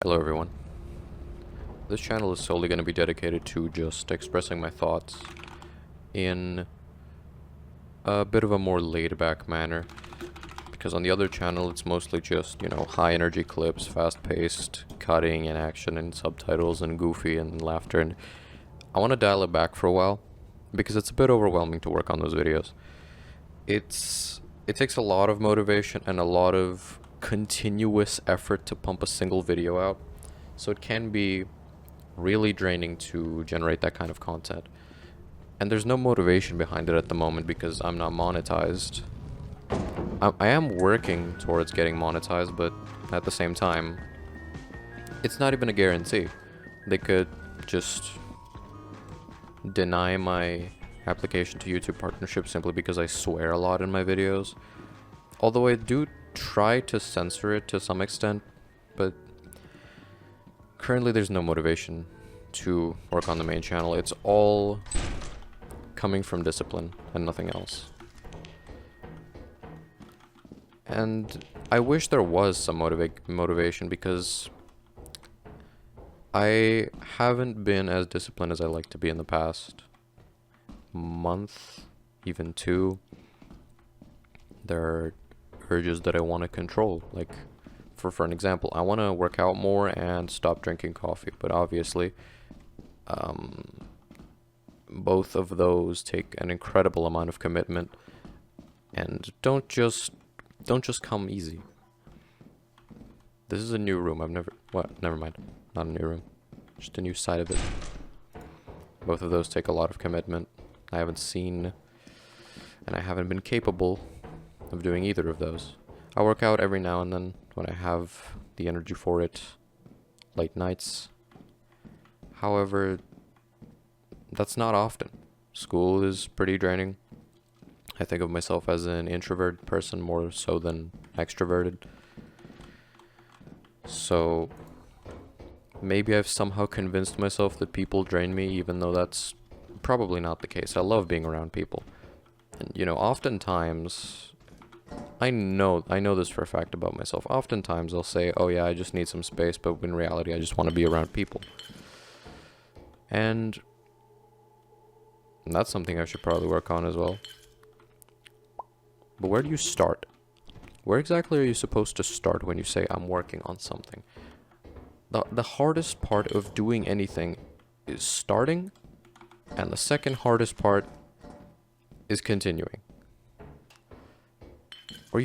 Hello everyone. This channel is solely going to be dedicated to just expressing my thoughts in a bit of a more laid-back manner, because on the other channel it's mostly just, high energy clips, fast-paced, cutting and action and subtitles and goofy and laughter, and I want to dial it back for a while because it's a bit overwhelming to work on those videos. It takes a lot of motivation and a lot of continuous effort to pump a single video out, so it can be really draining to generate that kind of content. And there's no motivation behind it at the moment because I'm not monetized. I am working towards getting monetized, but at the same time, it's not even a guarantee. They could just deny my application to YouTube partnership simply because I swear a lot in my videos. Although I do try to censor it to some extent, but currently there's no motivation to work on the main channel. It's all coming from discipline and nothing else. And I wish there was some motivation because I haven't been as disciplined as I like to be in the past month, even two. There are urges that I want to control, like for an example, I want to work out more and stop drinking coffee, but obviously both of those take an incredible amount of commitment and don't just come easy. This is a new room. Never mind. Not a new room. Just a new side of it. Both of those take a lot of commitment. I haven't seen and I haven't been capable of doing either of those. I work out every now and then when I have the energy for it, late nights. However, that's not often. School is pretty draining. I think of myself as an introverted person more so than extroverted. So maybe I've somehow convinced myself that people drain me, even though that's probably not the case. I love being around people. And oftentimes I know this for a fact about myself. Oftentimes I'll say, oh yeah, I just need some space, but in reality I just want to be around people. And that's something I should probably work on as well. But where do you start? Where exactly are you supposed to start when you say I'm working on something? The hardest part of doing anything is starting, and the second hardest part is continuing. Or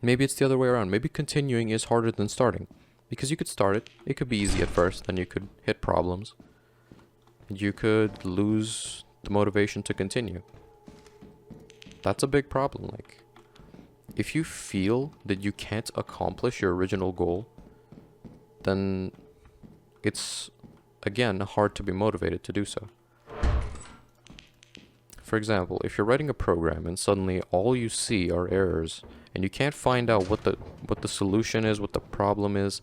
maybe it's the other way around. Maybe continuing is harder than starting. Because you could start it. It could be easy at first, then you could hit problems. You could lose the motivation to continue. That's a big problem. Like, if you feel that you can't accomplish your original goal, then it's, again, hard to be motivated to do so. For example, if you're writing a program and suddenly all you see are errors and you can't find out what the solution is, what the problem is,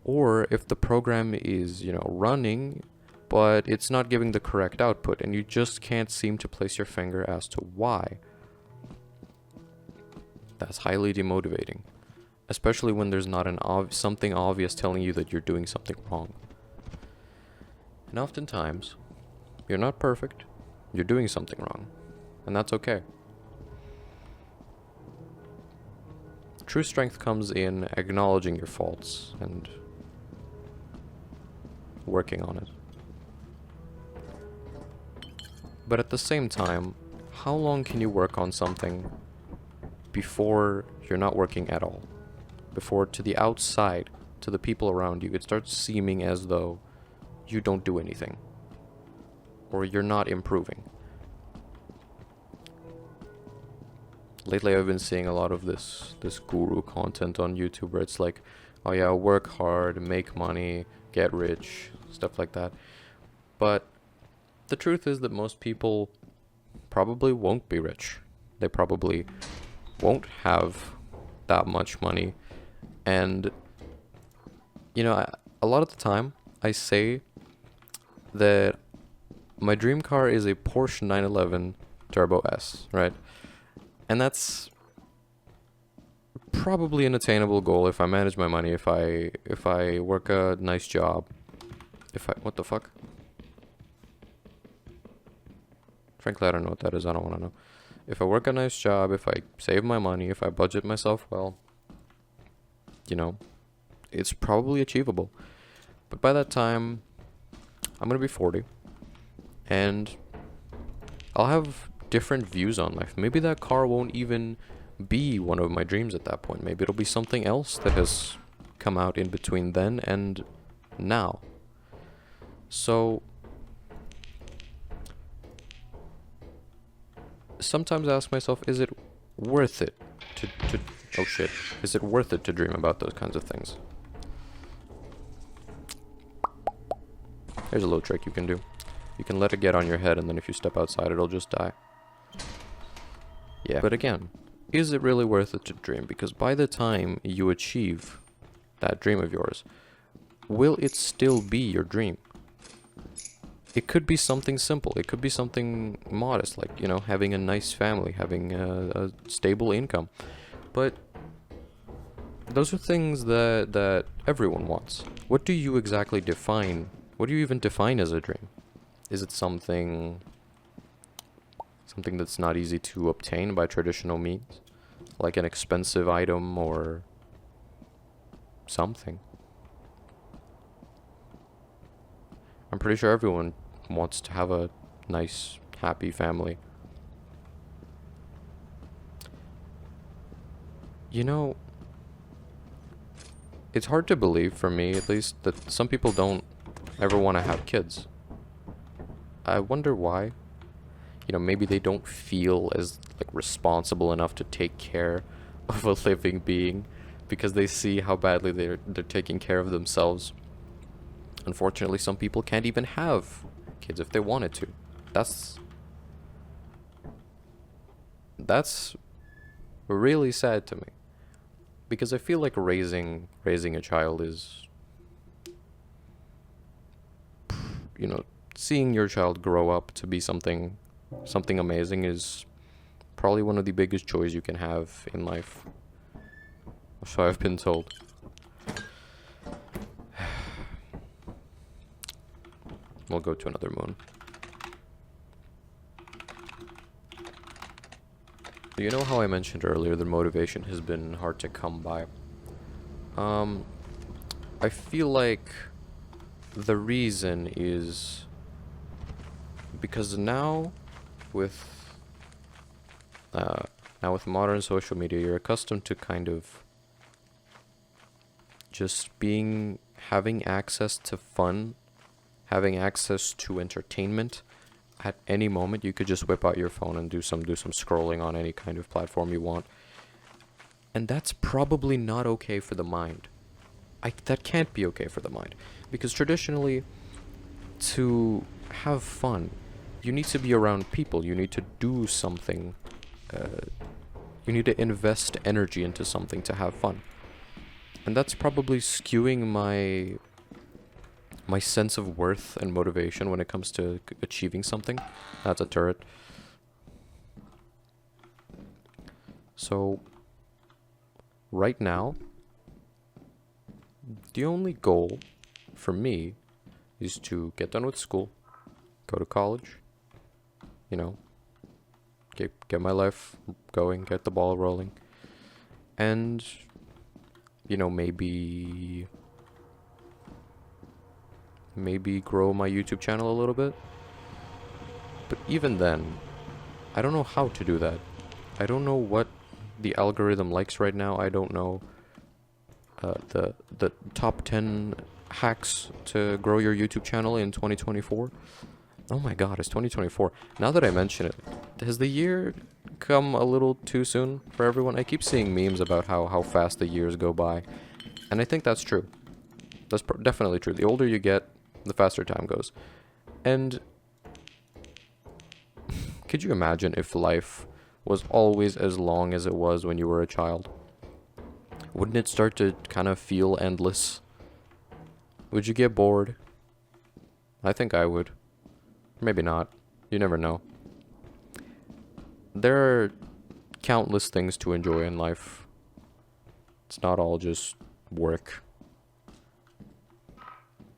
or if the program is, running but it's not giving the correct output and you just can't seem to place your finger as to why, that's highly demotivating, especially when there's not something obvious telling you that you're doing something wrong. And oftentimes, you're not perfect. You're doing something wrong, and that's okay. True strength comes in acknowledging your faults and working on it. But at the same time, how long can you work on something before you're not working at all? Before, to the outside, to the people around you, it starts seeming as though you don't do anything, or you're not improving. Lately I've been seeing a lot of this guru content on YouTube where it's like, oh yeah, work hard, make money, get rich, stuff like that. But the truth is that most people probably won't be rich. They probably won't have that much money. And, a lot of the time I say that my dream car is a Porsche 911 Turbo S, right? And that's probably an attainable goal if I manage my money, if I work a nice job. What the fuck? Frankly, I don't know what that is. I don't want to know. If I work a nice job, if I save my money, if I budget myself well, you know, it's probably achievable. But by that time, I'm gonna be 40, and I'll have different views on life. Maybe that car won't even be one of my dreams at that point. Maybe it'll be something else that has come out in between then and now. So sometimes I ask myself, is it worth it to oh shit, is it worth it to dream about those kinds of things? Here's a little trick you can do. You can let it get on your head, and then if you step outside, it'll just die. Yeah, but again, is it really worth it to dream? Because by the time you achieve that dream of yours, will it still be your dream? It could be something simple. It could be something modest, like, you know, having a nice family, having a stable income. But those are things that everyone wants. What do you exactly define? What do you even define as a dream? Is it something that's not easy to obtain by traditional means? Like an expensive item or something? I'm pretty sure everyone wants to have a nice, happy family. You know, it's hard to believe, for me at least, that some people don't ever want to have kids. I wonder why. You know, maybe they don't feel as like responsible enough to take care of a living being because they see how badly they're taking care of themselves. Unfortunately, some people can't even have kids if they wanted to. That's really sad to me, because I feel like raising a child is, you know, seeing your child grow up to be something amazing is probably one of the biggest joys you can have in life. So I've been told. We'll go to another moon. You know how I mentioned earlier that motivation has been hard to come by? I feel like the reason is because now with modern social media, you're accustomed to kind of just having access to fun, having access to entertainment. At any moment, you could just whip out your phone and do some scrolling on any kind of platform you want. And that's probably not okay for the mind. That can't be okay for the mind. Because traditionally, to have fun, you need to be around people. You need to do something. You need to invest energy into something to have fun. And that's probably skewing my sense of worth and motivation when it comes to achieving something. That's a turret. So, right now, the only goal for me is to get done with school, go to college, you know, get my life going, get the ball rolling, and, you know, maybe grow my YouTube channel a little bit. But even then, I don't know how to do that. I don't know what the algorithm likes right now. I don't know the top 10 hacks to grow your YouTube channel in 2024. Oh my god, it's 2024. Now that I mention it, has the year come a little too soon for everyone? I keep seeing memes about how fast the years go by, and I think that's true. That's definitely true. The older you get, the faster time goes. And could you imagine if life was always as long as it was when you were a child? Wouldn't it start to kind of feel endless? Would you get bored? I think I would. Maybe not. You never know. There are countless things to enjoy in life. It's not all just work.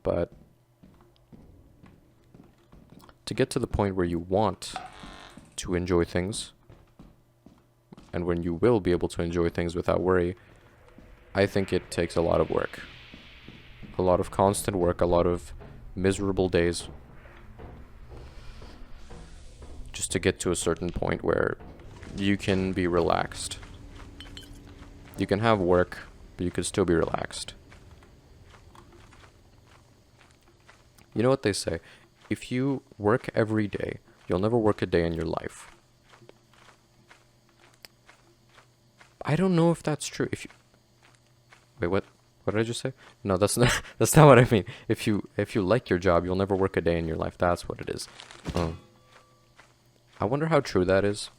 But to get to the point where you want to enjoy things, and when you will be able to enjoy things without worry, I think it takes a lot of work. A lot of constant work, a lot of miserable days, just to get to a certain point where you can be relaxed. You can have work, but you can still be relaxed. You know what they say? If you work every day, you'll never work a day in your life. I don't know if that's true. If you wait, what did I just say? No, that's not that's not what I mean. If you like your job, you'll never work a day in your life. That's what it is. I wonder how true that is.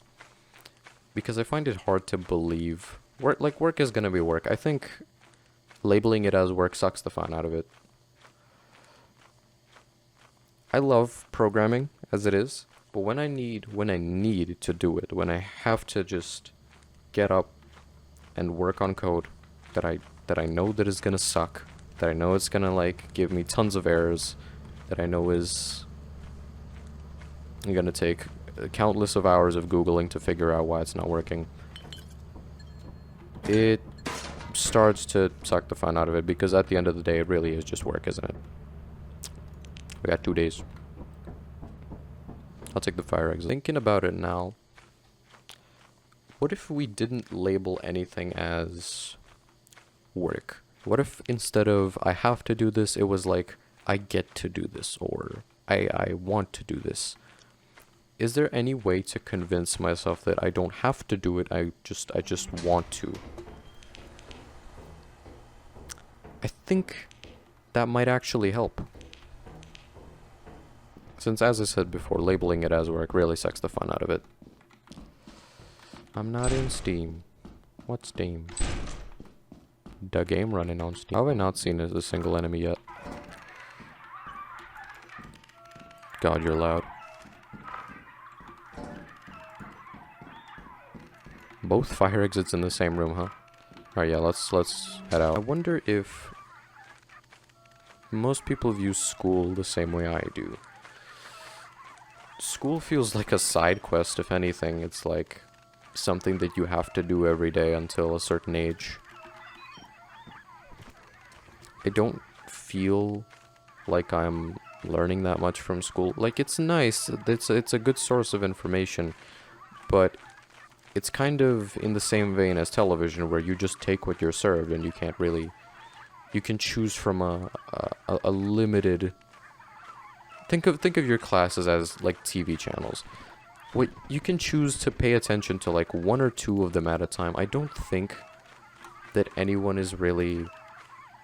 Because I find it hard to believe. Work is gonna be work. I think labeling it as work sucks the fun out of it. I love programming as it is, but when I need to do it, when I have to just get up and work on code that I know that is gonna suck, that I know it's gonna like give me tons of errors, that I know is gonna take countless of hours of Googling to figure out why it's not working, it starts to suck the fun out of it, because at the end of the day it really is just work, isn't it? We got 2 days. I'll take the fire exit. Thinking about it now, what if we didn't label anything as work? What if instead of I have to do this, it was like I get to do this, or I want to do this? Is there any way to convince myself that I don't have to do it, I just want to? I think that might actually help. Since, as I said before, labeling it as work really sucks the fun out of it. I'm not in Steam. What's Steam? The game running on Steam. How have I not seen a single enemy yet? God, you're loud. Both fire exits in the same room, huh? Alright, yeah, let's head out. I wonder if most people view school the same way I do. School feels like a side quest, if anything. It's like something that you have to do every day until a certain age. I don't feel like I'm learning that much from school. Like, it's nice, it's a good source of information, but it's kind of in the same vein as television, where you just take what you're served and you can't really... You can choose from a limited... Think of your classes as like TV channels. What you can choose to pay attention to like 1 or 2 of them at a time. I don't think that anyone is really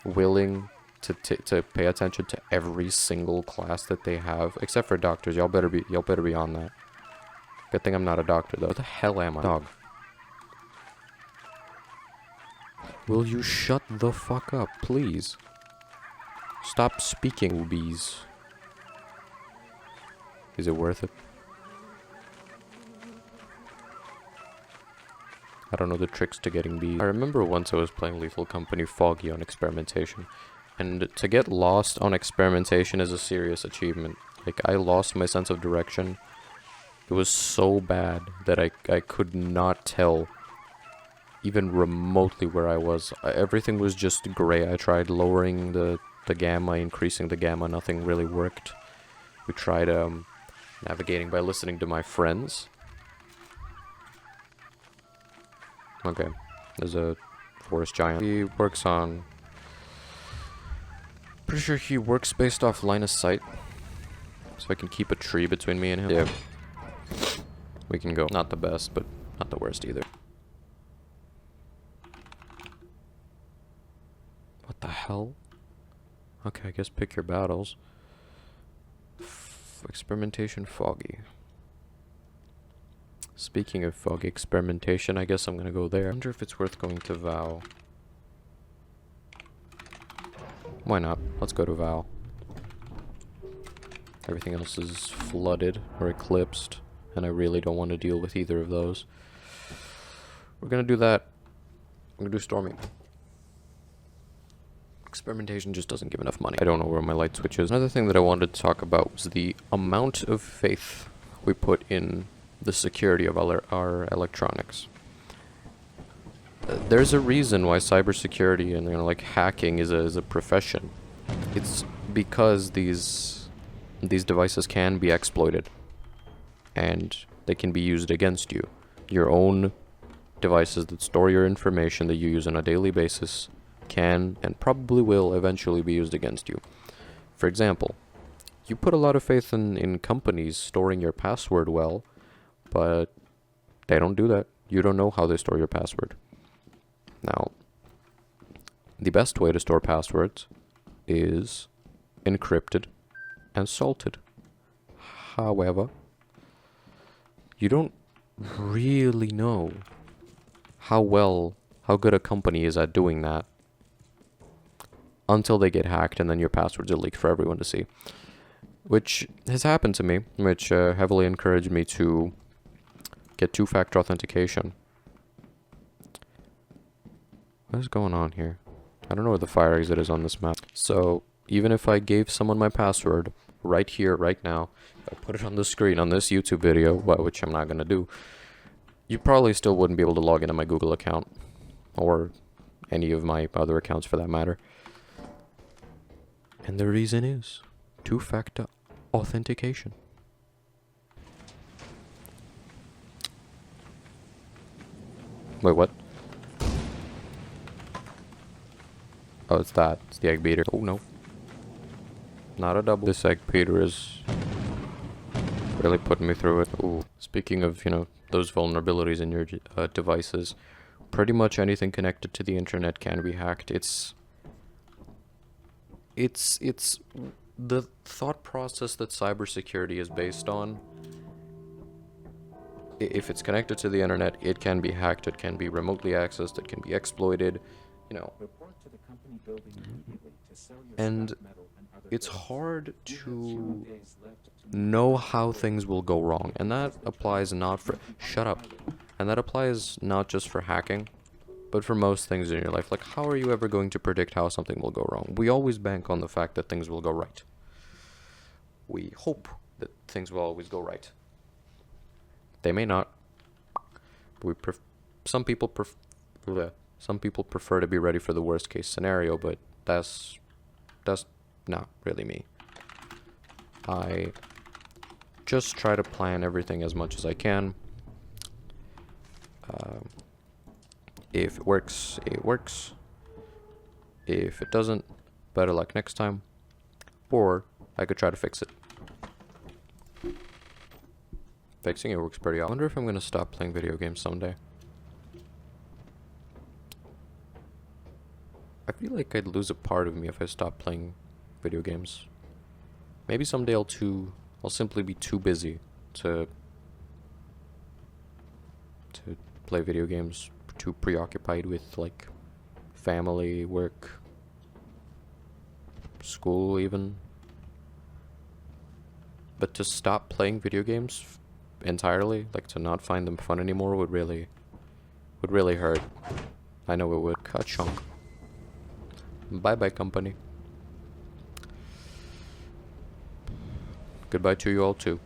willing to pay attention to every single class that they have, except for doctors. Y'all better be on that. Good thing I'm not a doctor though. What the hell am I? Dog. Will you shut the fuck up, please? Stop speaking, bees. Is it worth it? I don't know the tricks to getting bees. I remember once I was playing Lethal Company Foggy on experimentation, and to get lost on experimentation is a serious achievement. Like, I lost my sense of direction. It was so bad that I could not tell even remotely where I was. Everything was just gray. I tried lowering the gamma, increasing the gamma, nothing really worked. We tried navigating by listening to my friends. Okay, there's a forest giant. He works on... Pretty sure he works based off line of sight. So I can keep a tree between me and him. Yeah. We can go. Not the best, but not the worst either. What the hell? Okay, I guess pick your battles. Experimentation Foggy. Speaking of foggy experimentation, I guess I'm gonna go there. I wonder if it's worth going to Vow. Why not? Let's go to Vow. Everything else is flooded or eclipsed, and I really don't want to deal with either of those. We're gonna do that. I'm gonna do Stormy. Experimentation just doesn't give enough money. I don't know where my light switch is. Another thing that I wanted to talk about was the amount of faith we put in the security of our electronics. There's a reason why cybersecurity and like hacking is a profession. It's because these devices can be exploited, and they can be used against you. Your own devices that store your information that you use on a daily basis can and probably will eventually be used against you. For example, you put a lot of faith in companies storing your password well, but they don't do that. You don't know how they store your password. Now, the best way to store passwords is encrypted and salted. However, you don't really know how good a company is at doing that until they get hacked, and then your passwords are leaked for everyone to see. Which has happened to me, which heavily encouraged me to get two-factor authentication. What is going on here? I don't know where the fire exit is on this map. So, even if I gave someone my password right here, right now, I put it on the screen on this YouTube video, which I'm not going to do, you probably still wouldn't be able to log into my Google account, or any of my other accounts for that matter. And the reason is two-factor authentication. Wait, what? Oh, it's that. It's the egg beater. Oh, no. Not a double. This egg beater is really putting me through it. Ooh. Speaking of, those vulnerabilities in your devices, pretty much anything connected to the internet can be hacked. It's the thought process that cybersecurity is based on. If it's connected to the internet, it can be hacked, it can be remotely accessed, it can be exploited, And it's hard to know how things will go wrong, and that applies not for... Shut up. And that applies not just for hacking, but for most things in your life. Like, how are you ever going to predict how something will go wrong? We always bank on the fact that things will go right. We hope that things will always go right. They may not. Some people prefer to be ready for the worst case scenario, but that's not really me. I just try to plan everything as much as I can. If it works, it works. If it doesn't, better luck next time. Or I could try to fix it. Fixing it works pretty well. I wonder if I'm gonna stop playing video games someday. I feel like I'd lose a part of me if I stopped playing video games. Maybe someday I'll simply be too busy to play video games, too preoccupied with like family, work, school even. But to stop playing video games entirely, like to not find them fun anymore, would really hurt. I know it would. Ka-chunk. Bye-bye, company. Goodbye to you all too.